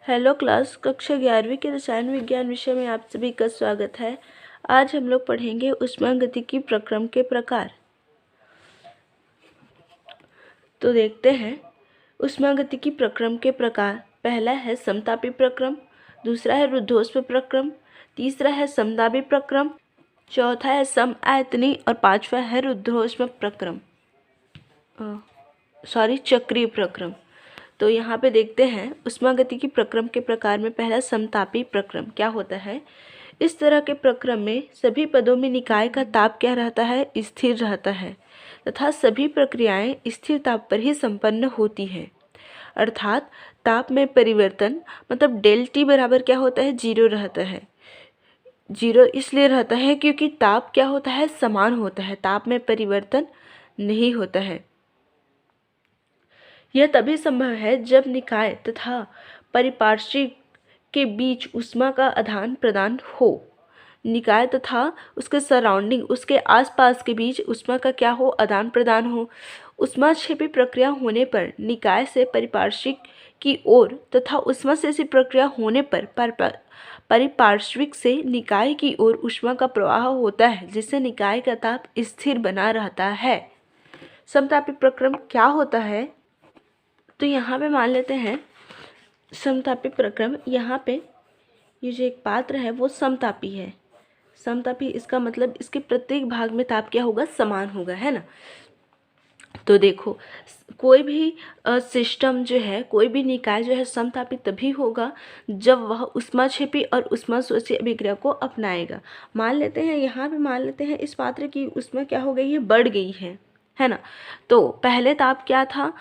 Hello class, कक्षा 11वीं के रसायन विज्ञान विषय में आप सभी का स्वागत है। आज हम लोग पढ़ेंगे ऊष्मागतिकी प्रक्रम के प्रकार। तो देखते हैं ऊष्मागतिकी प्रक्रम के प्रकार। पहला है समतापी प्रक्रम, दूसरा है रुद्धोष्म प्रक्रम, तीसरा है समदाबी प्रक्रम, चौथा है समआयतनी और पांचवा है रुद्धोष्म प्रक्रम चक्रीय प्रक्रम। तो यहाँ पे देखते हैं ऊष्मागतिकी प्रक्रम के प्रकार में पहला समतापी प्रक्रम क्या होता है। इस तरह के प्रक्रम में सभी पदों में निकाय का ताप क्या रहता है, स्थिर रहता है तथा सभी प्रक्रियाएं स्थिर ताप पर ही संपन्न होती है। अर्थात ताप में परिवर्तन मतलब डेल टी बराबर क्या होता है, जीरो रहता है। जीरो इसलिए रहता है क्योंकि ताप क्या होता है, समान होता है, ताप में परिवर्तन नहीं होता है। यह तभी संभव है जब निकाय तथा परिपार्श्विक के बीच ऊष्मा का आदान प्रदान हो। निकाय तथा उसके सराउंडिंग, उसके आसपास के बीच ऊष्मा का क्या हो, आदान प्रदान हो। ऊष्माक्षेपी प्रक्रिया होने पर निकाय से परिपार्श्विक की ओर तथा ऊष्मा से ऐसी प्रक्रिया होने पर परिपार्श्विक से निकाय की ओर ऊष्मा का प्रवाह होता है, जिससे निकाय का ताप स्थिर बना रहता है। समतापी प्रक्रम क्या होता है, तो यहाँ पे मान लेते हैं समतापी प्रक्रम। यहाँ पे ये जो एक पात्र है वो समतापी है। समतापी इसका मतलब इसके प्रत्येक भाग में ताप क्या होगा, समान होगा, है ना। तो देखो कोई भी सिस्टम जो है, कोई भी निकाय जो है समतापी तभी होगा जब वह ऊष्माक्षेपी और ऊष्माशोषी अभिक्रिया को अपनाएगा। मान लेते हैं यहाँ पे, मान लेते हैं इस पात्र की ऊष्मा क्या हो गई है, बढ़ गई है ना। तो पहले ताप क्या था,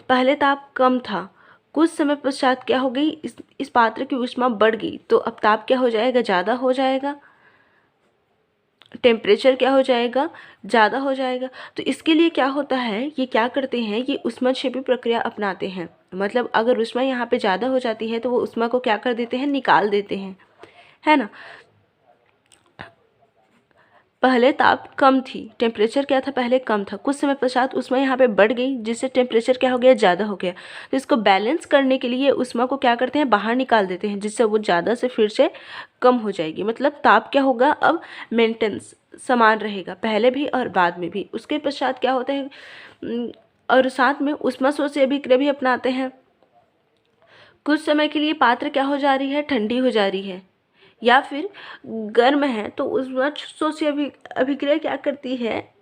पहले ताप कम था, कुछ समय पश्चात क्या हो गई, इस पात्र की ऊष्मा बढ़ गई, तो अब ताप क्या हो जाएगा, ज़्यादा हो जाएगा, टेम्परेचर क्या हो जाएगा, ज़्यादा हो जाएगा। तो इसके लिए क्या होता है, ये क्या करते हैं, ये ऊष्माक्षेपी प्रक्रिया अपनाते हैं। मतलब अगर ऊष्मा यहाँ पे ज़्यादा हो जाती है तो वो ऊष्मा को क्या कर देते हैं, निकाल देते हैं, है ना। पहले ताप कम थी, टेम्परेचर क्या था, पहले कम था, कुछ समय पश्चात ऊष्मा यहाँ पे बढ़ गई, जिससे टेम्परेचर क्या हो गया, ज़्यादा हो गया। तो इसको बैलेंस करने के लिए ऊष्मा को क्या करते हैं, बाहर निकाल देते हैं, जिससे वो ज़्यादा से फिर से कम हो जाएगी। मतलब ताप क्या होगा, अब मेंटेनेंस समान रहेगा, पहले भी और बाद में भी। उसके पश्चात क्या होता है, और साथ में ऊष्माशोषी अभिक्रिया भी अपनाते हैं। कुछ समय के लिए पात्र क्या हो जा रही है, ठंडी हो जा रही है, या फिर गर्म है, तो ऊष्माशोषी अभिक्रिया क्या करती है,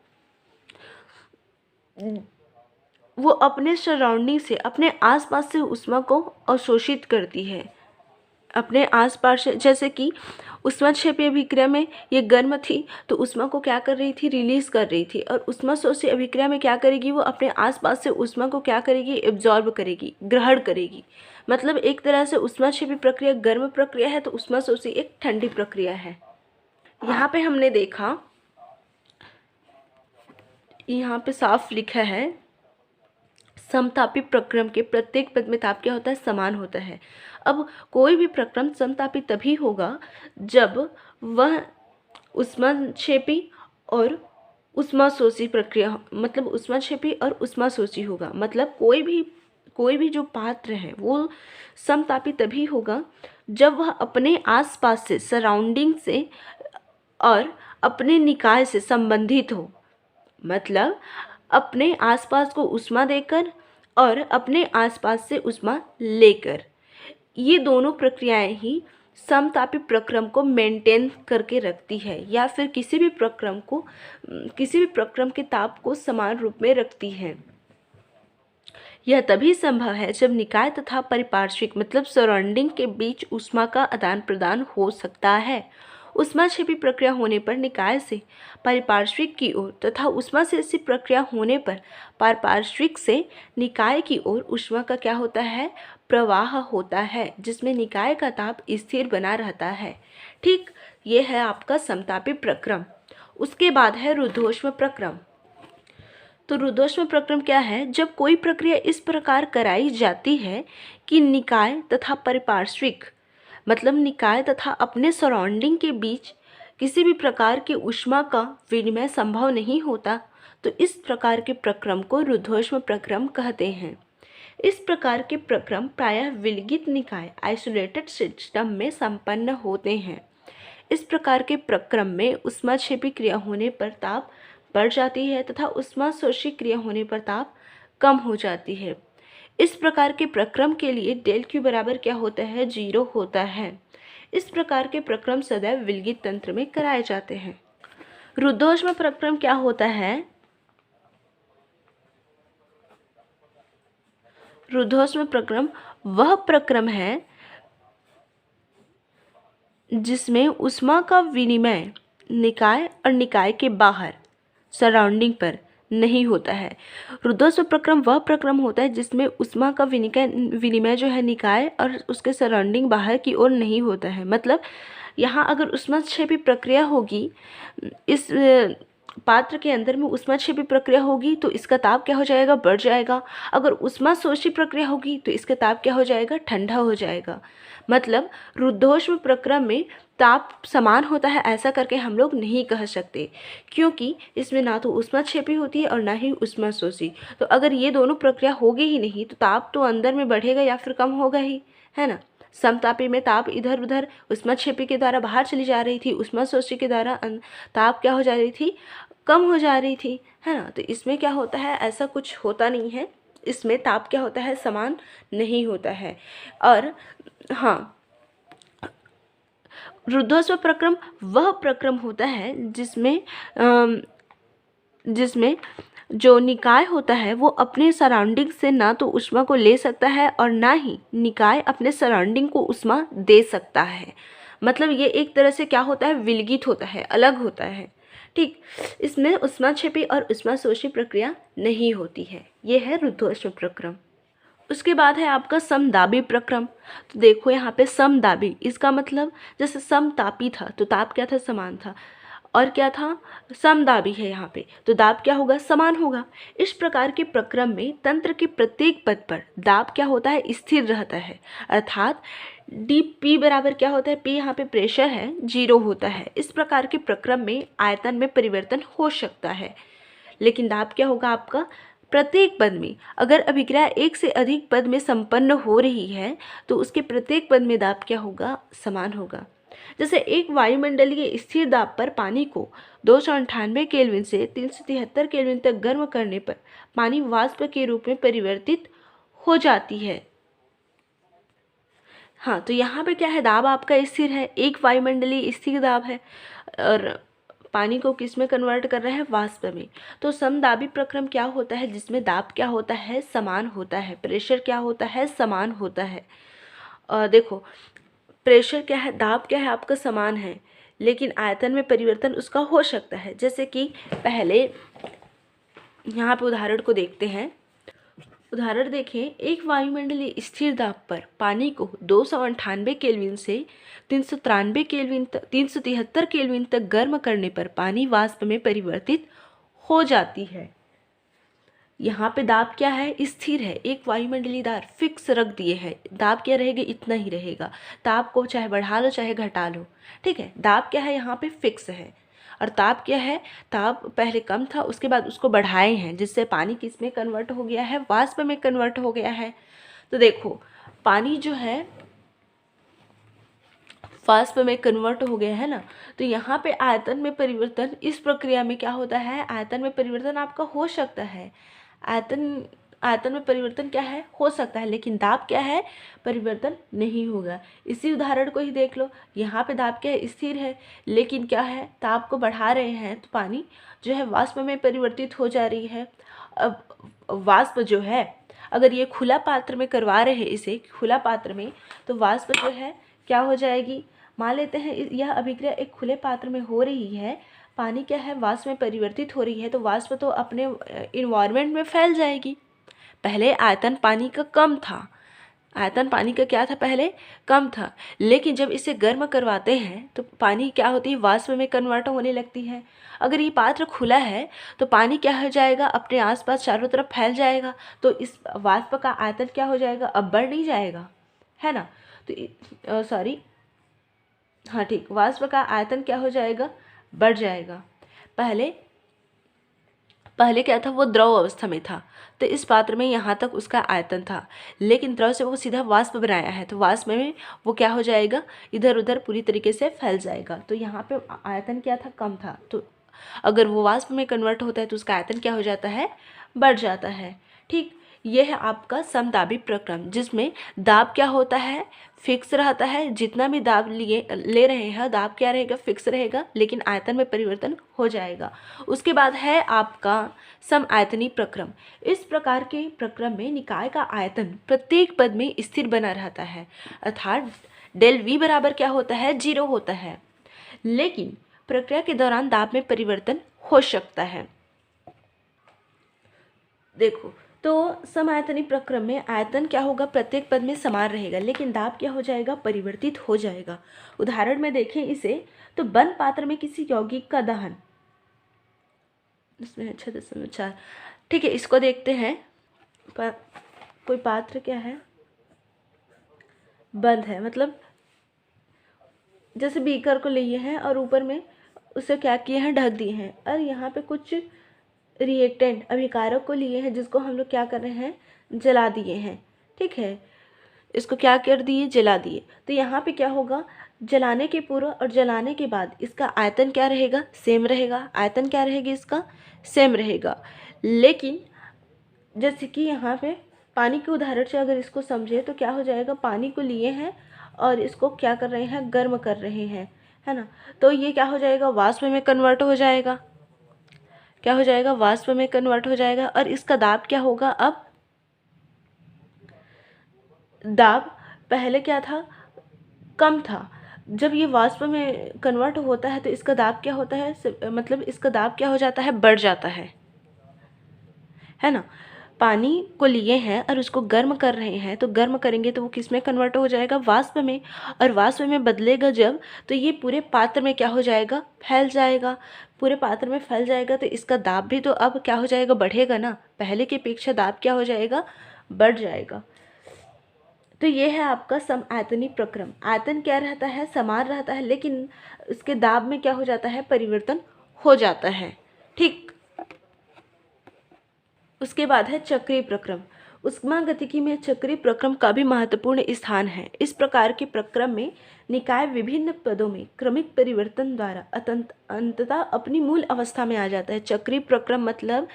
वो अपने सराउंडिंग से, अपने आसपास से ऊष्मा को अवशोषित करती है अपने आसपास से। जैसे कि ऊष्माक्षेपी अभिक्रिया में ये गर्म थी तो ऊष्मा को क्या कर रही थी, रिलीज कर रही थी, और ऊष्माशोषी अभिक्रिया में क्या करेगी, वो अपने आसपास से ऊष्मा को क्या करेगी, एब्जॉर्ब करेगी, ग्रहण करेगी। मतलब एक तरह से ऊष्माक्षेपी प्रक्रिया गर्म प्रक्रिया है, तो ऊष्माशोषी एक ठंडी प्रक्रिया है। यहाँ पे हमने देखा, यहाँ पे साफ लिखा है समतापी प्रक्रम के प्रत्येक पद में ताप क्या होता है, समान होता है। अब कोई भी प्रक्रम समतापी तभी होगा जब वह ऊष्माक्षेपी और ऊष्माशोषी प्रक्रिया, मतलब ऊष्माक्षेपी और ऊष्माशोषी होगा। मतलब कोई भी जो पात्र है वो समतापी तभी होगा जब वह अपने आसपास से, सराउंडिंग से और अपने निकाय से संबंधित हो। मतलब अपने आसपास को ऊष्मा देकर और अपने आसपास से ऊष्मा लेकर, ये दोनों प्रक्रियाएं ही समतापी प्रक्रम को मेंटेन करके रखती है, या फिर किसी भी प्रक्रम के ताप को समान रूप में रखती है। यह तभी संभव है जब निकाय तथा परिपार्श्विक मतलब सराउंडिंग के बीच ऊष्मा का आदान प्रदान हो सकता है। ऊष्माक्षेपी प्रक्रिया होने पर निकाय से परिपार्श्विक की ओर तथा ऊष्मा से ऐसी प्रक्रिया होने पर पारपार्श्विक से निकाय की ओर ऊष्मा का क्या होता है, प्रवाह होता है, जिसमें निकाय का ताप स्थिर बना रहता है। ठीक, ये है आपका समतापी प्रक्रम। उसके बाद है रुद्धोष्म प्रक्रम। तो रुद्धोष्म प्रक्रम क्या है, जब कोई प्रक्रिया इस प्रकार कराई जाती है कि निकाय तथा परिपार्श्विक मतलब निकाय तथा अपने सराउंडिंग के बीच किसी भी प्रकार की ऊष्मा का विनिमय संभव नहीं होता, तो इस प्रकार के प्रक्रम को रुद्धोष्म प्रक्रम कहते हैं। इस प्रकार के प्रक्रम प्रायः विलगित निकाय आइसोलेटेड सिस्टम में संपन्न होते हैं। इस प्रकार के प्रक्रम में ऊष्माक्षेपी क्रिया होने पर ताप बढ़ जाती है तथा ऊष्माशोषी क्रिया होने पर ताप कम हो जाती है। इस प्रकार के प्रक्रम के लिए डेल क्यू बराबर क्या होता है, 0 होता है। इस प्रकार के प्रक्रम सदैव विलगित तंत्र में कराए जाते हैं। रुद्धोष्म प्रक्रम क्या होता है? रुद्धोष्म प्रक्रम वह प्रक्रम है जिसमें ऊष्मा का विनिमय निकाय और निकाय के बाहर सराउंडिंग पर नहीं होता है। रुद्धोष्म प्रक्रम वह प्रक्रम होता है जिसमें ऊष्मा का विनिमय जो है निकाय और उसके सराउंडिंग बाहर की ओर नहीं होता है। मतलब यहाँ अगर ऊष्माक्षेपी प्रक्रिया होगी, इस पात्र के अंदर में ऊष्माक्षेपी प्रक्रिया होगी तो इसका ताप क्या हो जाएगा, बढ़ जाएगा। अगर ऊष्माशोषी प्रक्रिया होगी तो इसका ताप क्या हो जाएगा, ठंडा हो जाएगा। मतलब रुद्धोष्म प्रक्रम में ताप समान होता है ऐसा करके हम लोग नहीं कह सकते, क्योंकि इसमें ना तो ऊष्माक्षेपी होती है और ना ही ऊष्माशोषी। तो अगर ये दोनों प्रक्रिया होगी ही नहीं तो ताप तो अंदर में बढ़ेगा या फिर कम होगा ही, है ना। समतापी में ताप इधर उधर ऊष्माक्षेपी के द्वारा बाहर चली जा रही थी, ऊष्माशोषी के द्वारा ताप क्या हो जा रही थी, कम हो जा रही थी, है ना। तो इसमें क्या होता है, ऐसा कुछ होता नहीं है। इसमें ताप क्या होता है, समान नहीं होता है। और हाँ, रुद्धोष्म प्रक्रम वह प्रक्रम होता है जिसमें जो निकाय होता है वो अपने सराउंडिंग से ना तो ऊष्मा को ले सकता है और ना ही निकाय अपने सराउंडिंग को ऊष्मा दे सकता है। मतलब ये एक तरह से क्या होता है, विलगित होता है, अलग होता है। ठीक, इसमें ऊष्माक्षेपी और ऊष्माशोषी प्रक्रिया नहीं होती है। ये है रुद्धोष्म प्रक्रम। उसके बाद है आपका समदाबी प्रक्रम। तो देखो यहाँ पे समदाबी, इसका मतलब जैसे समतापी था तो ताप क्या था, समान था, और क्या था, समदाबी है यहाँ पे तो दाब क्या होगा, समान होगा। इस प्रकार के प्रक्रम में तंत्र के प्रत्येक पद पर दाब क्या होता है, स्थिर रहता है। अर्थात डी पी बराबर क्या होता है, पी यहाँ पे प्रेशर है, 0 होता है। इस प्रकार के प्रक्रम में आयतन में परिवर्तन हो सकता है, लेकिन दाब क्या होगा आपका, प्रत्येक पद में। अगर अभिक्रिया एक से अधिक पद में संपन्न हो रही है तो उसके प्रत्येक पद में दाब क्या होगा, समान होगा। जैसे एक वायुमंडलीय स्थिर दाब पर पानी को 298 केल्विन से 373 केल्विन तक गर्म करने पर पानी वाष्प के रूप में परिवर्तित हो जाती है। हाँ, तो यहाँ पे क्या है, दाब आपका स्थिर है, एक वायुमंडलीय स्थिर दाब है और पानी को किस में कन्वर्ट कर रहे हैं, वाष्प में। तो समदाबी प्रक्रम क्या होता है, जिसमें दाब क्या होता है, समान होता है, प्रेशर क्या होता है, समान होता है। देखो प्रेशर क्या है, दाब क्या है आपका, समान है, लेकिन आयतन में परिवर्तन उसका हो सकता है। जैसे कि पहले यहाँ पे उदाहरण को देखते हैं। उदाहरण देखें, एक वायुमंडलीय स्थिर दाब पर पानी को 298 केल्विन से 373 केल्विन तक गर्म करने पर पानी वाष्प में परिवर्तित हो जाती है। यहाँ पे दाब क्या है, स्थिर है, एक वायुमंडलीय दाब फिक्स रख दिए है, दाब क्या रहेगा, इतना ही रहेगा। ताप को चाहे बढ़ा लो चाहे घटा लो, ठीक है। दाब क्या है, यहाँ पे फिक्स है। और ताप क्या है, ताप पहले कम था, उसके बाद उसको बढ़ाए हैं, जिससे पानी किस में कन्वर्ट हो गया है, वाष्प में कन्वर्ट हो गया है। तो देखो पानी जो है वाष्प में कन्वर्ट हो गया है ना। तो यहाँ पे आयतन में परिवर्तन, इस प्रक्रिया में क्या होता है, आयतन में परिवर्तन आपका हो सकता है। आयतन में परिवर्तन क्या है, हो सकता है, लेकिन दाब क्या है, परिवर्तन नहीं होगा। इसी उदाहरण को ही देख लो, यहाँ पे दाब क्या है, स्थिर है, लेकिन क्या है, ताप को बढ़ा रहे हैं तो पानी जो है वाष्प में परिवर्तित हो जा रही है। अब वाष्प जो है, अगर ये खुला पात्र में करवा रहे हैं, इसे खुला पात्र में, तो वाष्प जो है क्या हो जाएगी, मान लेते हैं यह अभिक्रिया एक खुले पात्र में हो रही है, पानी क्या है, वाष्प में परिवर्तित हो रही है, तो वाष्प तो अपने इन्वायरमेंट में फैल जाएगी। पहले आयतन पानी का कम था, आयतन पानी का क्या था, पहले कम था, लेकिन जब इसे गर्म करवाते हैं तो पानी क्या होती है, वाष्प में कन्वर्ट होने लगती है। अगर ये पात्र खुला है तो पानी क्या हो जाएगा, अपने आसपास चारों तरफ फैल जाएगा, तो इस वाष्प का आयतन क्या हो जाएगा, अब बढ़ नहीं जाएगा, है ना। तो सॉरी, हाँ ठीक, वाष्प का आयतन क्या हो जाएगा, बढ़ जाएगा। पहले पहले क्या था, वो द्रव अवस्था में था, तो इस पात्र में यहाँ तक उसका आयतन था, लेकिन द्रव से वो सीधा वाष्प बनाया है, तो वाष्प में वो क्या हो जाएगा, इधर उधर पूरी तरीके से फैल जाएगा। तो यहाँ पे आयतन क्या था, कम था, तो अगर वो वाष्प में कन्वर्ट होता है तो उसका आयतन क्या हो जाता है, बढ़ जाता है। ठीक, यह है आपका समदाबी प्रक्रम, जिसमें दाब क्या होता है, फिक्स रहता है। जितना भी दाब ले रहे हैं, दाब क्या रहेगा, फिक्स रहेगा, लेकिन आयतन में परिवर्तन हो जाएगा। उसके बाद है आपका समआयतनी प्रक्रम। इस प्रकार के प्रक्रम में निकाय का आयतन प्रत्येक पद में स्थिर बना रहता है, अर्थात डेल वी बराबर क्या होता है, 0 होता है, लेकिन प्रक्रिया के दौरान दाब में परिवर्तन हो सकता है। देखो, तो समआयतनी प्रक्रम में आयतन क्या होगा, प्रत्येक पद में समान रहेगा, लेकिन दाब क्या हो जाएगा, परिवर्तित हो जाएगा। उदाहरण में देखें इसे, तो बंद पात्र में किसी यौगिक का दहन, इसमें 6.4, ठीक है, इसको देखते हैं। कोई पात्र क्या है, बंद है, मतलब जैसे बीकर को लिए हैं और ऊपर में उसे क्या किए हैं, ढक दिए हैं, और यहाँ पे कुछ रिएक्टेंट अभिकारक को लिए हैं, जिसको हम लोग क्या कर रहे हैं, जला दिए हैं। ठीक है, इसको क्या कर दिए, जला दिए। तो यहाँ पे क्या होगा, जलाने के पूर्व और जलाने के बाद इसका आयतन क्या रहेगा, सेम रहेगा। आयतन क्या रहेगा, इसका सेम रहेगा। लेकिन जैसे कि यहाँ पे पानी के उदाहरण से अगर इसको समझे तो क्या हो जाएगा, पानी को लिए हैं और इसको क्या कर रहे हैं, गर्म कर रहे हैं, है ना। तो ये क्या हो जाएगा, वाष्प में कन्वर्ट हो जाएगा। क्या हो जाएगा, वाष्प में कन्वर्ट हो जाएगा। और इसका दाब क्या होगा, अब दाब पहले क्या था, कम था। जब ये वाष्प में कन्वर्ट होता है तो इसका दाब क्या होता है, मतलब इसका दाब क्या हो जाता है, बढ़ जाता है ना। पानी को लिए हैं और उसको गर्म कर रहे हैं, तो गर्म करेंगे तो वो किस में कन्वर्ट हो जाएगा, वाष्प में। और वाष्प में बदलेगा जब, तो ये पूरे पात्र में क्या हो जाएगा, फैल जाएगा। पूरे पात्र में फैल जाएगा तो इसका दाब भी तो अब क्या हो जाएगा, बढ़ेगा ना। पहले की अपेक्षा दाब क्या हो जाएगा, बढ़ जाएगा। तो ये है आपका समआयतनी प्रक्रम। आयतन क्या रहता है, समान रहता है, लेकिन उसके दाब में क्या हो जाता है, परिवर्तन हो जाता है। ठीक, उसके बाद है चक्रीय प्रक्रम। ऊष्मागतिकी में चक्रीय प्रक्रम का भी महत्वपूर्ण स्थान है। इस प्रकार के प्रक्रम में निकाय विभिन्न पदों में क्रमिक परिवर्तन द्वारा अंततः अपनी मूल अवस्था में आ जाता है। चक्रीय प्रक्रम मतलब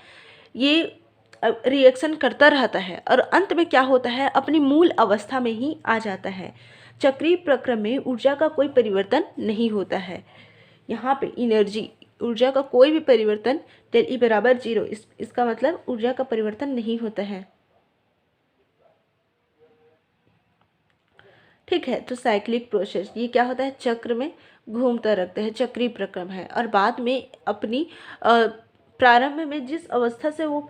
ये रिएक्शन करता रहता है और अंत में क्या होता है, अपनी मूल अवस्था में ही आ जाता है। चक्रीय प्रक्रम में ऊर्जा का कोई परिवर्तन नहीं होता है। यहाँ पे एनर्जी, ऊर्जा का कोई भी परिवर्तन, डेल ई बराबर 0, इसका मतलब ऊर्जा का परिवर्तन नहीं होता है। ठीक है, तो साइक्लिक प्रोसेस, ये क्या होता है, चक्र में घूमता रहता है, चक्रीय प्रक्रम है। और बाद में अपनी प्रारंभ में जिस अवस्था से वो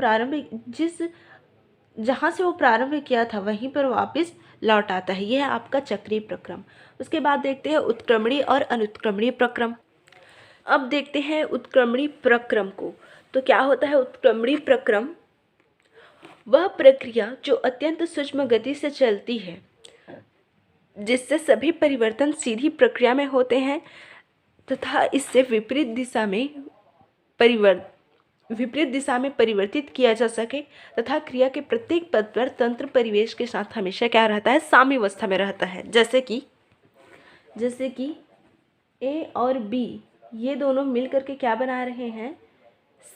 जहाँ से वो प्रारंभ किया था वहीं पर वापस लौट आता है। यह है आपका चक्रीय प्रक्रम। उसके बाद देखते हैं उत्क्रमणीय और अनुत्क्रमणीय प्रक्रम। अब देखते हैं उत्क्रमणीय प्रक्रम को। तो क्या होता है उत्क्रमणीय प्रक्रम, वह प्रक्रिया जो अत्यंत सूक्ष्म गति से चलती है, जिससे सभी परिवर्तन सीधी प्रक्रिया में होते हैं तथा इससे विपरीत दिशा में परिवर्तित किया जा सके, तथा क्रिया के प्रत्येक पद पर तंत्र परिवेश के साथ हमेशा क्या रहता है, साम्यावस्था में रहता है। जैसे कि ए और बी ये दोनों मिल करके क्या बना रहे हैं,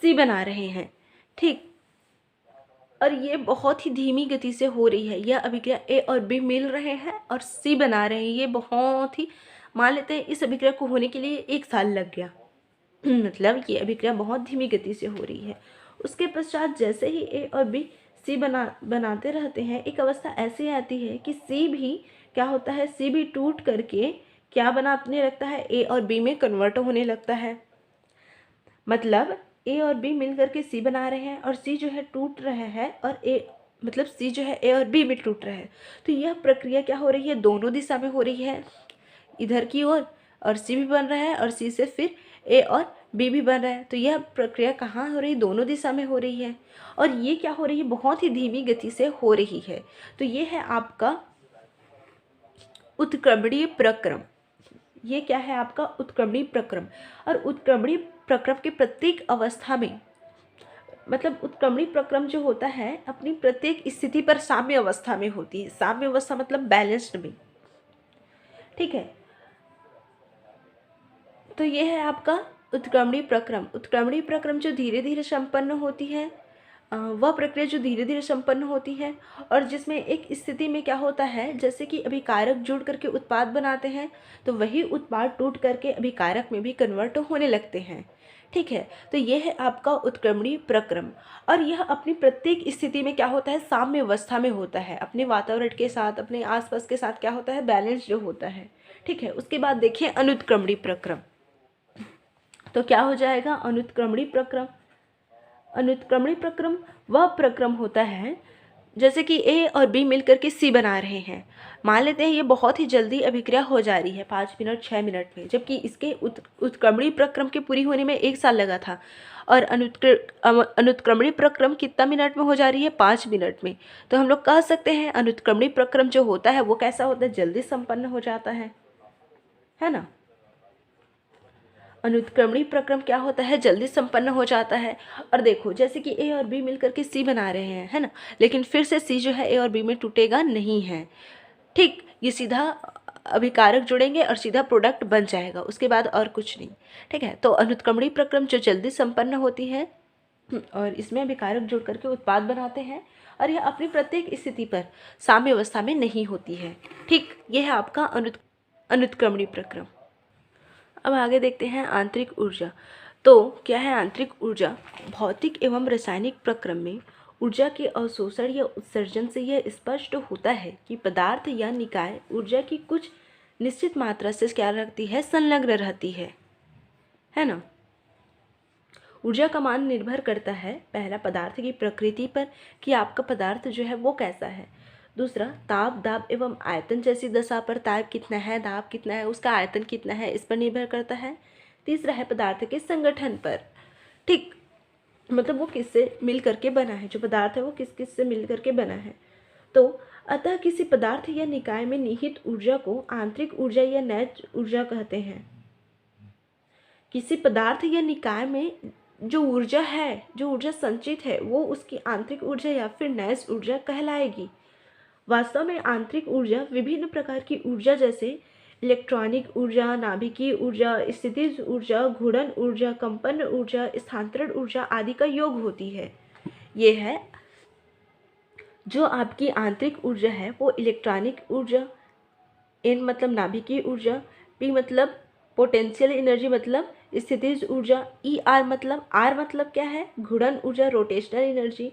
सी बना रहे हैं। ठीक, और ये बहुत ही धीमी गति से हो रही है। यह अभिक्रिया ए और बी मिल रहे हैं और सी बना रहे हैं। ये बहुत ही, मान लेते हैं इस अभिक्रिया को होने के लिए 1 साल लग गया मतलब ये अभिक्रिया बहुत धीमी गति से हो रही है। उसके पश्चात जैसे ही ए और बी सी बनाते रहते हैं, एक अवस्था ऐसी आती है कि सी भी क्या होता है, सी भी टूट करके क्या बनाने लगता है, ए और बी में कन्वर्ट होने लगता है। मतलब ए और बी मिल करके सी बना रहे हैं और सी जो है टूट रहा है, और सी जो है ए और बी में टूट रहा है। तो यह प्रक्रिया क्या हो रही है, दोनों दिशा में हो रही है, इधर की ओर और सी भी बन रहा है और सी से फिर ए और बी भी बन रहा है। तो यह प्रक्रिया कहाँ हो रही है, दोनों दिशा में हो रही है। और ये क्या हो रही है, बहुत ही धीमी गति से हो रही है। तो ये है आपका उत्क्रमणीय प्रक्रम। ये क्या है आपका उत्क्रमणीय प्रक्रम। और उत्क्रमणीय प्रक्रम के प्रत्येक अवस्था में मतलब उत्क्रमणी प्रक्रम जो होता है अपनी प्रत्येक स्थिति पर साम्य अवस्था में होती है। साम्य अवस्था मतलब बैलेंस्ड में, ठीक है। तो ये है आपका उत्क्रमणी प्रक्रम। उत्क्रमणी प्रक्रम जो धीरे धीरे संपन्न होती है, वह प्रक्रिया जो धीरे धीरे संपन्न होती है और जिसमें एक स्थिति में क्या होता है, जैसे कि अभिकारक जुड़ करके उत्पाद बनाते हैं तो वही उत्पाद टूट करके अभिकारक में भी कन्वर्ट होने लगते हैं, ठीक है। तो ये है आपका उत्क्रमणी प्रक्रम और यह अपनी प्रत्येक स्थिति में क्या होता है, साम्य अवस्था में होता है, अपने वातावरण के साथ, अपने आसपास के साथ क्या होता है, बैलेंस जो होता है, ठीक है। उसके बाद देखिए अनुत्क्रमणी प्रक्रम। तो क्या हो जाएगा अनुत्क्रमणी प्रक्रम। अनुत्क्रमणी प्रक्रम वह प्रक्रम होता है जैसे कि ए और बी मिलकर के सी बना रहे हैं। मान लेते हैं ये बहुत ही जल्दी अभिक्रिया हो जा रही है 5 मिनट 6 मिनट में, जबकि इसके उत्क्रमणी प्रक्रम के पूरी होने में 1 साल लगा था। और अनुत्क्रमणी प्रक्रम कितना मिनट में हो जा रही है, 5 मिनट में। तो हम लोग कह सकते हैं अनुत्क्रमणी प्रक्रम जो होता है वो कैसा होता है, जल्दी संपन्न हो जाता है ना। अनुत्क्रमणी प्रक्रम क्या होता है, जल्दी संपन्न हो जाता है। और देखो जैसे कि ए और बी मिलकर के सी बना रहे हैं, है ना, लेकिन फिर से सी जो है ए और बी में टूटेगा नहीं है, ठीक। ये सीधा अभिकारक जुड़ेंगे और सीधा प्रोडक्ट बन जाएगा, उसके बाद और कुछ नहीं, ठीक है। तो अनुत्क्रमणी प्रक्रम जो जल्दी संपन्न होती है और इसमें अभिकारक जुड़ करके उत्पाद बनाते हैं और यह अपनी प्रत्येक स्थिति पर साम्य अवस्था में नहीं होती है, ठीक। यह है आपका अनुत्क्रमणी प्रक्रम। अब आगे देखते हैं आंतरिक ऊर्जा। तो क्या है आंतरिक ऊर्जा, भौतिक एवं रासायनिक प्रक्रम में ऊर्जा के अवशोषण या उत्सर्जन से यह स्पष्ट होता है कि पदार्थ या निकाय ऊर्जा की कुछ निश्चित मात्रा से क्या रखती है, संलग्न रहती है ना। ऊर्जा का मान निर्भर करता है पहला पदार्थ की प्रकृति पर कि आपका पदार्थ जो है वो कैसा है, दूसरा ताप दाब एवं आयतन जैसी दशा पर ताप कितना है, दाब कितना है, उसका आयतन कितना है, इस पर निर्भर करता है। तीसरा है पदार्थ के संगठन पर, ठीक, मतलब वो किससे मिल करके बना है, जो पदार्थ है वो किस किस से मिल करके बना है। तो अतः किसी पदार्थ या निकाय में निहित ऊर्जा को आंतरिक ऊर्जा या नैज ऊर्जा कहते हैं। किसी पदार्थ या निकाय में जो ऊर्जा है, जो ऊर्जा संचित है, वो उसकी आंतरिक ऊर्जा या फिर नैज ऊर्जा कहलाएगी। वास्तव में आंतरिक ऊर्जा विभिन्न प्रकार की ऊर्जा जैसे इलेक्ट्रॉनिक ऊर्जा, नाभिकीय ऊर्जा, स्थितिज ऊर्जा, घूर्णन ऊर्जा, कंपन ऊर्जा, स्थानांतरण ऊर्जा आदि का योग होती है। ये है जो आपकी आंतरिक ऊर्जा है वो इलेक्ट्रॉनिक ऊर्जा, एन मतलब नाभिकीय ऊर्जा, पी मतलब पोटेंशियल एनर्जी मतलब स्थितिज ऊर्जा, ई आर मतलब क्या है, घूर्णन ऊर्जा रोटेशनल एनर्जी,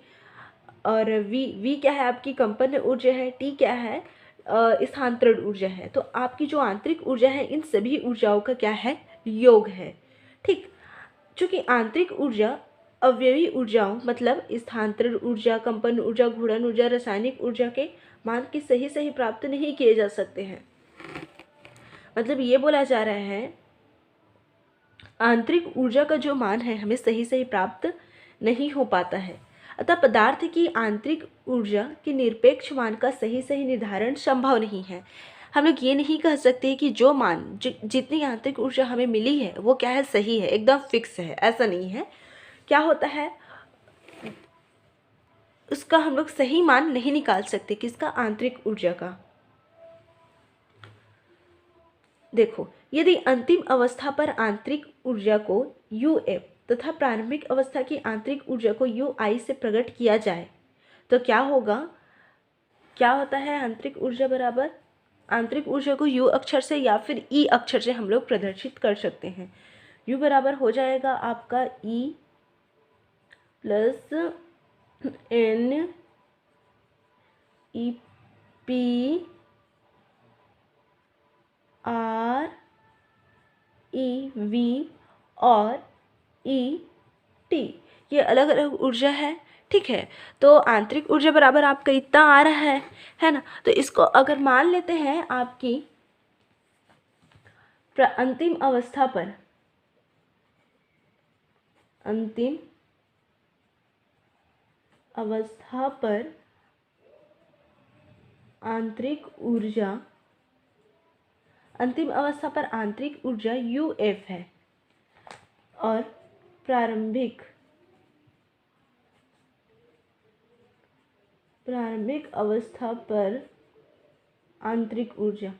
और वी क्या है आपकी कंपन ऊर्जा है, टी क्या है स्थानांतरण ऊर्जा है। तो आपकी जो आंतरिक ऊर्जा है इन सभी ऊर्जाओं का क्या है, योग है, ठीक। चूँकि आंतरिक ऊर्जा अवयवी ऊर्जाओं मतलब स्थानांतरण ऊर्जा, कंपन ऊर्जा, घूर्णन ऊर्जा, रासायनिक ऊर्जा के मान की सही प्राप्त नहीं किए जा सकते हैं। मतलब ये बोला जा रहा है आंतरिक ऊर्जा का जो मान है हमें सही प्राप्त नहीं हो पाता है। अतः पदार्थ की आंतरिक ऊर्जा के निरपेक्ष मान का सही निर्धारण संभव नहीं है। हम लोग ये नहीं कह सकते कि जो मान जितनी आंतरिक ऊर्जा हमें मिली है वो क्या है, सही है, एकदम फिक्स है, ऐसा नहीं है। क्या होता है उसका हम लोग सही मान नहीं निकाल सकते, किसका, आंतरिक ऊर्जा का। देखो यदि अंतिम अवस्था पर आंतरिक ऊर्जा को UF तथा प्रारंभिक अवस्था की आंतरिक ऊर्जा को UI से प्रकट किया जाए तो क्या होगा, क्या होता है आंतरिक ऊर्जा बराबर, आंतरिक ऊर्जा को U अक्षर से या फिर E अक्षर से हम लोग प्रदर्शित कर सकते हैं। U बराबर हो जाएगा आपका E plus N EP R EV और ET, ये अलग अलग ऊर्जा है, ठीक है। तो आंतरिक ऊर्जा बराबर आपका इतना आ रहा है ना। तो इसको अगर मान लेते हैं आपकी अंतिम अवस्था पर, अंतिम अवस्था पर आंतरिक ऊर्जा, अंतिम अवस्था पर आंतरिक ऊर्जा UF है और प्रारंभिक प्रारंभिक अवस्था पर आंतरिक ऊर्जा,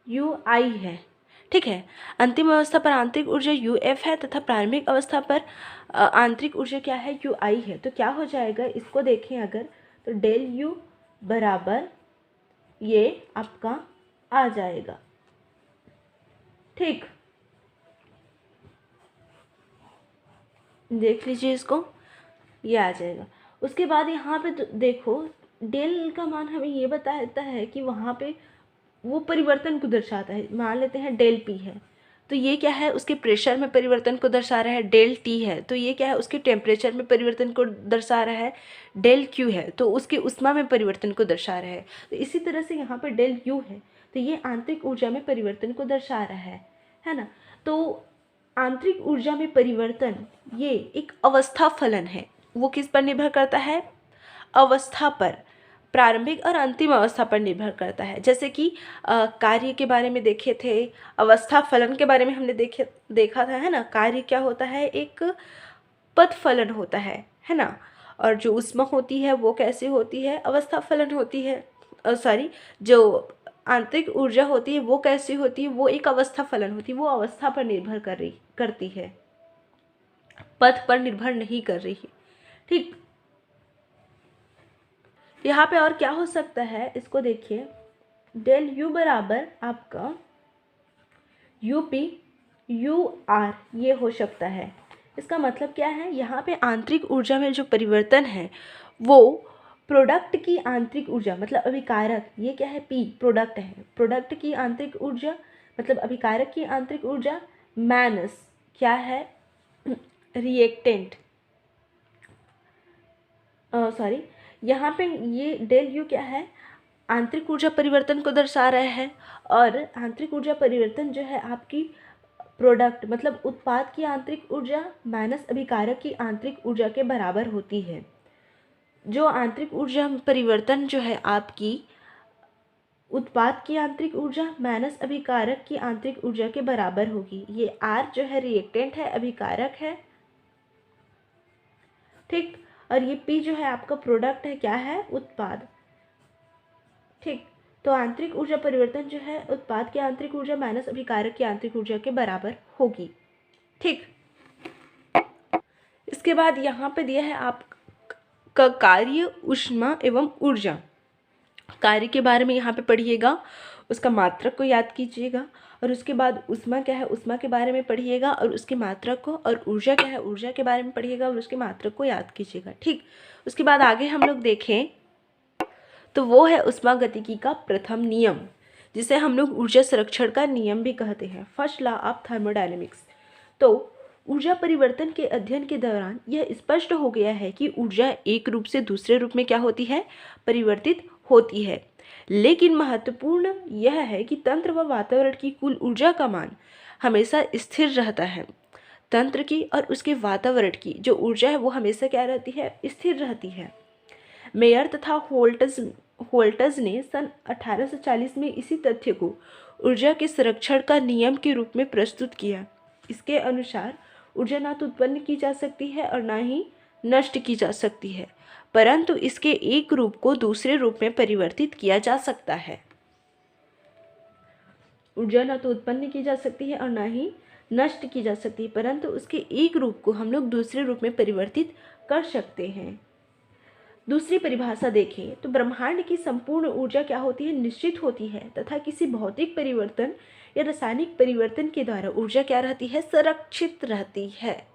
UI है। ठीक है, अंतिम अवस्था पर आंतरिक ऊर्जा UF है तथा प्रारंभिक अवस्था पर आंतरिक ऊर्जा क्या है, UI है। तो क्या हो जाएगा, इसको देखें अगर, तो डेल U बराबर ये आपका आ जाएगा। ठीक, देख लीजिए इसको, ये आ जाएगा। उसके बाद यहाँ पे देखो, डेल का मान हमें ये बताता है कि वहाँ पे वो परिवर्तन को दर्शाता है। मान लेते हैं डेल P है, तो ये क्या है, उसके प्रेशर में परिवर्तन को दर्शा रहा है। डेल T है तो ये क्या है, उसके टेम्परेचर में परिवर्तन को दर्शा रहा है। डेल Q है तो उसकी ऊष्मा में परिवर्तन को दर्शा रहा है। तो इसी तरह से यहाँ पर डेल U है तो ये आंतरिक ऊर्जा में परिवर्तन को दर्शा रहा है ना। तो आंतरिक ऊर्जा में परिवर्तन ये एक अवस्था फलन है। वो किस पर निर्भर करता है, अवस्था पर, प्रारंभिक और अंतिम अवस्था पर निर्भर करता है। जैसे कि कार्य के बारे में देखे थे, अवस्था फलन के बारे में हमने देखा था, है ना। कार्य क्या होता है, एक पद फलन होता है ना। और जो ऊष्मा होती है वो कैसे होती है, अवस्था फलन होती है। जो आंतरिक ऊर्जा होती है वो कैसी होती है, वो एक अवस्था फलन होती है। वो अवस्था पर निर्भर करती है, पद पर निर्भर नहीं कर रही है। ठीक, यहाँ पे और क्या हो सकता है, इसको देखिए, डेल U बराबर आपका UP UR ये हो सकता है। इसका मतलब क्या है, यहाँ पे आंतरिक ऊर्जा में जो परिवर्तन है वो प्रोडक्ट की आंतरिक ऊर्जा मतलब अभिकारक, ये क्या है, P प्रोडक्ट है, प्रोडक्ट की आंतरिक ऊर्जा मतलब अभिकारक की आंतरिक ऊर्जा माइनस क्या है, रिएक्टेंट, यहाँ पे ये डेल U क्या है, आंतरिक ऊर्जा परिवर्तन को दर्शा रहा है। और आंतरिक ऊर्जा परिवर्तन जो है आपकी प्रोडक्ट मतलब उत्पाद की आंतरिक ऊर्जा माइनस अभिकारक की आंतरिक ऊर्जा के बराबर होती है। जो आंतरिक ऊर्जा परिवर्तन जो है आपकी उत्पाद की आंतरिक ऊर्जा माइनस अभिकारक की आंतरिक ऊर्जा के बराबर होगी। ये R जो है रिएक्टेंट है, अभिकारक है। ठीक, और ये P जो है आपका प्रोडक्ट है, क्या है, उत्पाद। ठीक, तो आंतरिक ऊर्जा परिवर्तन जो है उत्पाद की आंतरिक ऊर्जा माइनस अभिकारक की आंतरिक ऊर्जा के बराबर होगी। ठीक, इसके बाद यहाँ पे दिया है आपका कार्य, ऊष्मा एवं ऊर्जा। कार्य के बारे में यहाँ पे पढ़िएगा, उसका मात्रक को याद कीजिएगा। और उसके बाद ऊष्मा क्या है, ऊष्मा के बारे में पढ़िएगा और उसके मात्रक को। और ऊर्जा क्या है, ऊर्जा के बारे में पढ़िएगा और उसके मात्रक को याद कीजिएगा। ठीक, उसके बाद आगे हम लोग देखें तो वो है ऊष्मागतिकी का प्रथम नियम, जिसे हम लोग ऊर्जा संरक्षण का नियम भी कहते हैं, फर्स्ट लॉ ऑफ थर्मोडायनेमिक्स। तो ऊर्जा परिवर्तन के अध्ययन के दौरान यह स्पष्ट हो गया है कि ऊर्जा एक रूप से दूसरे रूप में क्या होती है, परिवर्तित होती है। लेकिन महत्वपूर्ण यह है कि तंत्र व वातावरण की कुल ऊर्जा का मान हमेशा स्थिर रहता है। तंत्र की और उसके वातावरण की जो ऊर्जा है वो हमेशा क्या रहती है, स्थिर रहती है। मेयर तथा होल्टज ने सन 1840 में इसी तथ्य को ऊर्जा के संरक्षण का नियम के रूप में प्रस्तुत किया। इसके अनुसार ऊर्जा ना तो उत्पन्न की जा सकती है और ना ही नष्ट की जा सकती है, परंतु इसके एक रूप को दूसरे रूप में परिवर्तित किया जा सकता है। ऊर्जा ना तो उत्पन्न की जा सकती है और ना ही नष्ट की जा सकती है, परंतु उसके एक रूप को हम लोग दूसरे रूप में परिवर्तित कर सकते हैं। दूसरी परिभाषा देखें तो ब्रह्मांड की संपूर्ण ऊर्जा क्या होती है, निश्चित होती है तथा किसी भौतिक परिवर्तन या रासायनिक परिवर्तन के द्वारा ऊर्जा क्या रहती है, संरक्षित रहती है।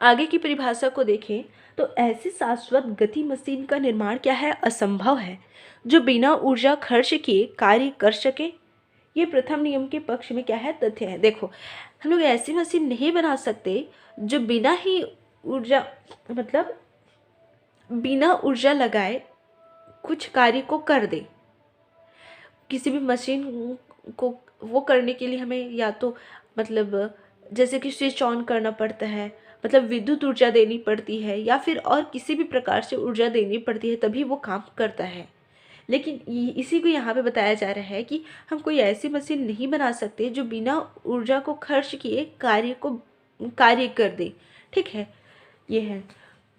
आगे की परिभाषा को देखें तो ऐसी शाश्वत गति मशीन का निर्माण क्या है, असंभव है, जो बिना ऊर्जा खर्च किए कार्य कर सके। ये प्रथम नियम के पक्ष में क्या है, तथ्य है। देखो, हम लोग ऐसी मशीन नहीं बना सकते जो बिना ही ऊर्जा मतलब बिना ऊर्जा लगाए कुछ कार्य को कर दे। किसी भी मशीन को वो करने के लिए हमें या तो मतलब जैसे कि स्विच ऑन करना पड़ता है, मतलब विद्युत ऊर्जा देनी पड़ती है, या फिर और किसी भी प्रकार से ऊर्जा देनी पड़ती है, तभी वो काम करता है। लेकिन इसी को यहाँ पे बताया जा रहा है कि हम कोई ऐसी मशीन नहीं बना सकते जो बिना ऊर्जा को खर्च किए कार्य को कार्य कर दे। ठीक है, ये है।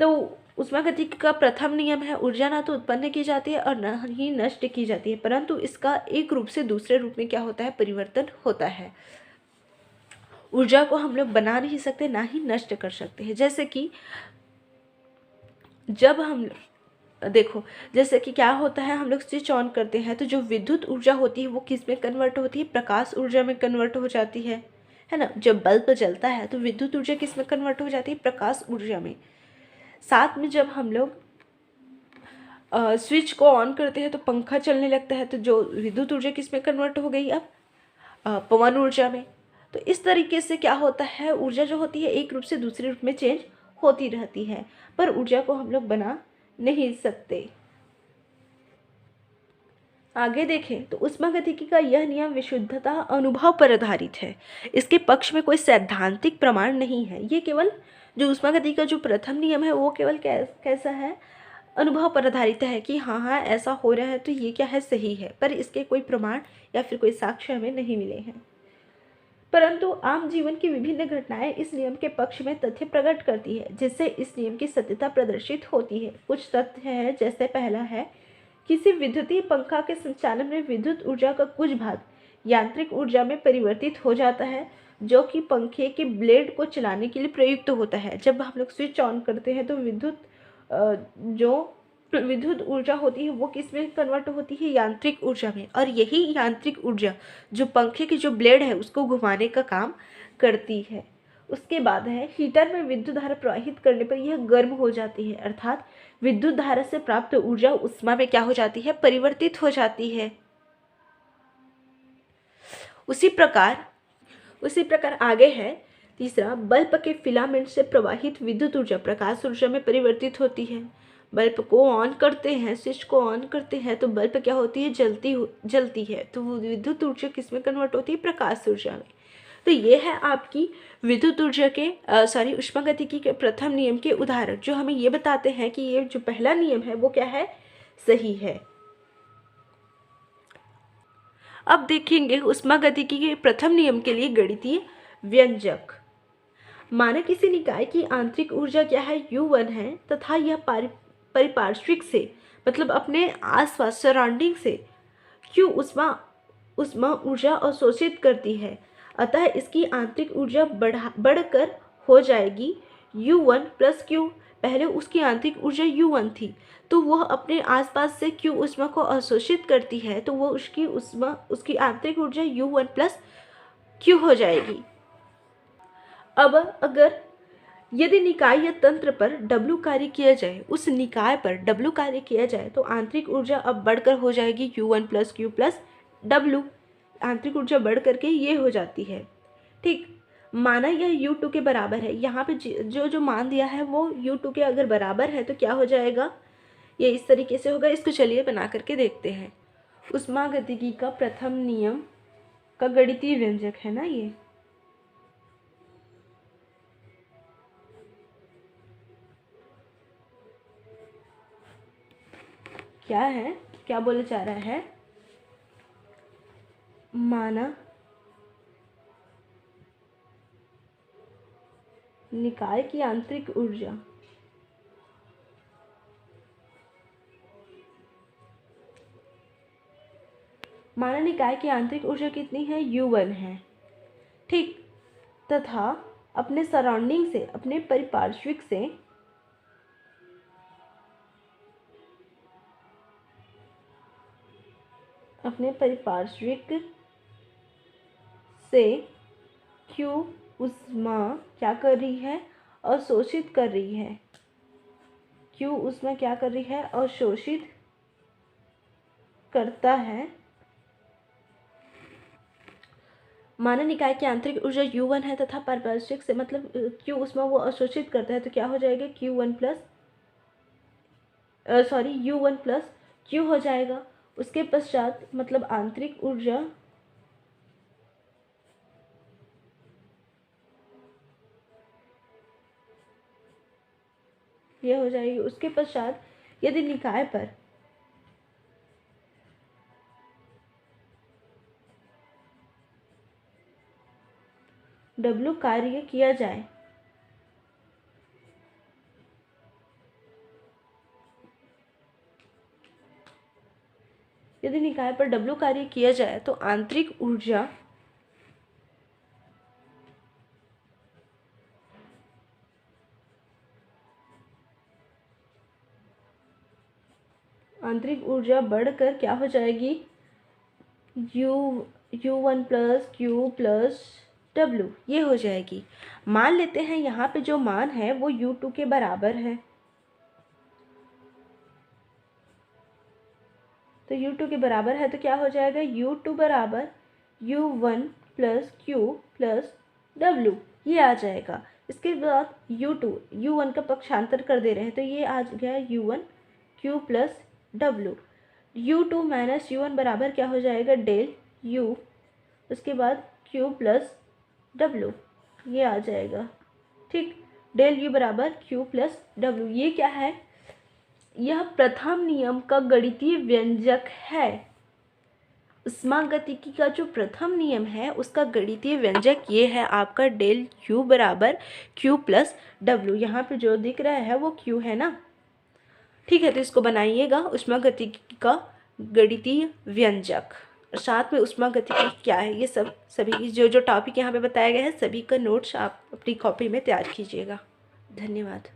तो ऊष्मागतिकी का प्रथम नियम है, ऊर्जा ना तो उत्पन्न की जाती है और न ही नष्ट की जाती है, परंतु इसका एक रूप से दूसरे रूप में क्या होता है, परिवर्तन होता है। ऊर्जा को हम लोग बना नहीं सकते, ना ही नष्ट कर सकते हैं। जैसे कि जब हम देखो, जैसे कि क्या होता है, हम लोग स्विच ऑन करते हैं तो जो विद्युत ऊर्जा होती है वो किस में कन्वर्ट होती है, प्रकाश ऊर्जा में कन्वर्ट हो जाती है ना। जब बल्ब जलता है तो विद्युत ऊर्जा किस में कन्वर्ट हो जाती है, प्रकाश ऊर्जा में। साथ में जब हम लोग स्विच को ऑन करते हैं तो पंखा चलने लगता है, तो जो विद्युत ऊर्जा किस में कन्वर्ट हो गई, अब पवन ऊर्जा में। तो इस तरीके से क्या होता है, ऊर्जा जो होती है एक रूप से दूसरे रूप में चेंज होती रहती है, पर ऊर्जा को हम लोग बना नहीं सकते। आगे देखें तो ऊष्मागतिकी का यह नियम विशुद्धता अनुभव पर आधारित है। इसके पक्ष में कोई सैद्धांतिक प्रमाण नहीं है। ये केवल जो ऊष्मागतिकी का जो प्रथम नियम है वो केवल कैसा है, अनुभव पर आधारित है कि हाँ हाँ ऐसा हो रहा है तो ये क्या है, सही है, पर इसके कोई प्रमाण या फिर कोई साक्ष्य हमें नहीं मिले हैं। परंतु आम जीवन की विभिन्न घटनाएं इस नियम के पक्ष में तथ्य प्रकट करती है, जिससे इस नियम की सत्यता प्रदर्शित होती है। कुछ तथ्य है, जैसे पहला है, किसी विद्युतीय पंखा के संचालन में विद्युत ऊर्जा का कुछ भाग यांत्रिक ऊर्जा में परिवर्तित हो जाता है, जो कि पंखे के ब्लेड को चलाने के लिए प्रयुक्त होता है। जब हम लोग स्विच ऑन करते हैं तो जो विद्युत ऊर्जा होती है वो किस में कन्वर्ट होती है, यांत्रिक ऊर्जा में, और यही यांत्रिक ऊर्जा जो पंखे की जो ब्लेड है उसको घुमाने का काम करती है। उसके बाद है, हीटर में विद्युत धारा प्रवाहित करने पर यह गर्म हो जाती है, अर्थात विद्युत धारा से प्राप्त ऊर्जा उष्मा में क्या हो जाती है, परिवर्तित हो जाती है। उसी प्रकार आगे है तीसरा, बल्ब के फिलामेंट से प्रवाहित विद्युत ऊर्जा प्रकाश ऊर्जा में परिवर्तित होती है। बल्ब को ऑन करते हैं, स्विच को ऑन करते हैं तो बल्ब क्या होती है, जलती है, तो वो विद्युत ऊर्जा किस में कन्वर्ट होती है, प्रकाश ऊर्जा में। तो ये है आपकी विद्युत ऊर्जा के ऊष्मागतिकी के प्रथम नियम के उदाहरण, जो हमें ये बताते हैं कि ये जो पहला नियम है वो क्या है, सही है। अब देखेंगे ऊष्मागतिकी के प्रथम नियम के लिए गणितीय व्यंजक। माना किसी निकाय की आंतरिक ऊर्जा क्या है, U1 है, तथा यह परिपार्श्विक से मतलब अपने आसपास सराउंडिंग से Q उष्मा ऊर्जा अवशोषित करती है, अतः इसकी आंतरिक ऊर्जा बढ़कर हो जाएगी U1 प्लस Q। पहले उसकी आंतरिक ऊर्जा U1 थी, तो वह अपने आसपास से Q उष्मा को अवशोषित करती है, तो वो उसकी आंतरिक ऊर्जा U1 प्लस Q हो जाएगी। अब अगर यदि निकाय या तंत्र पर W कार्य किया जाए, उस निकाय पर W कार्य किया जाए, तो आंतरिक ऊर्जा अब बढ़कर हो जाएगी U1 plus Q plus W। आंतरिक ऊर्जा बढ़ करके ये हो जाती है। ठीक, माना यह U2 के बराबर है। यहाँ पे जो मान दिया है वो U2 के अगर बराबर है तो क्या हो जाएगा, ये इस तरीके से होगा। इसको चलिए बना करके देखते हैं। ऊष्मागतिकी का प्रथम नियम का गणितीय व्यंजक है ना, ये क्या है, क्या बोला जा रहा है, माना निकाय की आंतरिक ऊर्जा कितनी है, U1 है। ठीक, तथा अपने सराउंडिंग से, अपने परिपार्श्विक से Q उष्मा क्या कर रही है, अवशोषित कर रही है। Q उष्मा क्या कर रही है, अवशोषित करता है। माना निकाय की आंतरिक ऊर्जा U1 है तथा पारपार्श्विक से मतलब Q उष्मा वो अवशोषित करता है, तो क्या हो जाएगा, U1 प्लस Q हो जाएगा। उसके पश्चात मतलब आंतरिक ऊर्जा ये हो जाएगी। उसके पश्चात यदि निकाय पर W कार्य किया जाए, यदि निकाय पर W कार्य किया जाए तो आंतरिक ऊर्जा बढ़कर क्या हो जाएगी, U1 plus Q plus W ये हो जाएगी। मान लेते हैं यहाँ पे जो मान है वो U2 के बराबर है, तो U2 के बराबर है तो क्या हो जाएगा, U2 बराबर U1 plus Q plus W ये आ जाएगा। इसके बाद U1 का पक्षांतर कर दे रहे हैं तो ये आ गया U1 Q plus W। U2 minus U1 बराबर क्या हो जाएगा, डेल U, उसके बाद Q प्लस W ये आ जाएगा। ठीक, डेल U बराबर Q प्लस W। ये क्या है, यह प्रथम नियम का गणितीय व्यंजक है। उष्मागतिकी का जो प्रथम नियम है उसका गणितीय व्यंजक ये है आपका डेल U बराबर Q प्लस W। यहाँ पे जो दिख रहा है वो Q है ना। ठीक है, तो इसको बनाइएगा, उष्मागतिकी का गणितीय व्यंजक। साथ में उष्मागतिकी क्या है ये सब सभी जो टॉपिक यहाँ पे बताया गया है सभी का नोट्स आप अपनी कॉपी में तैयार कीजिएगा। धन्यवाद।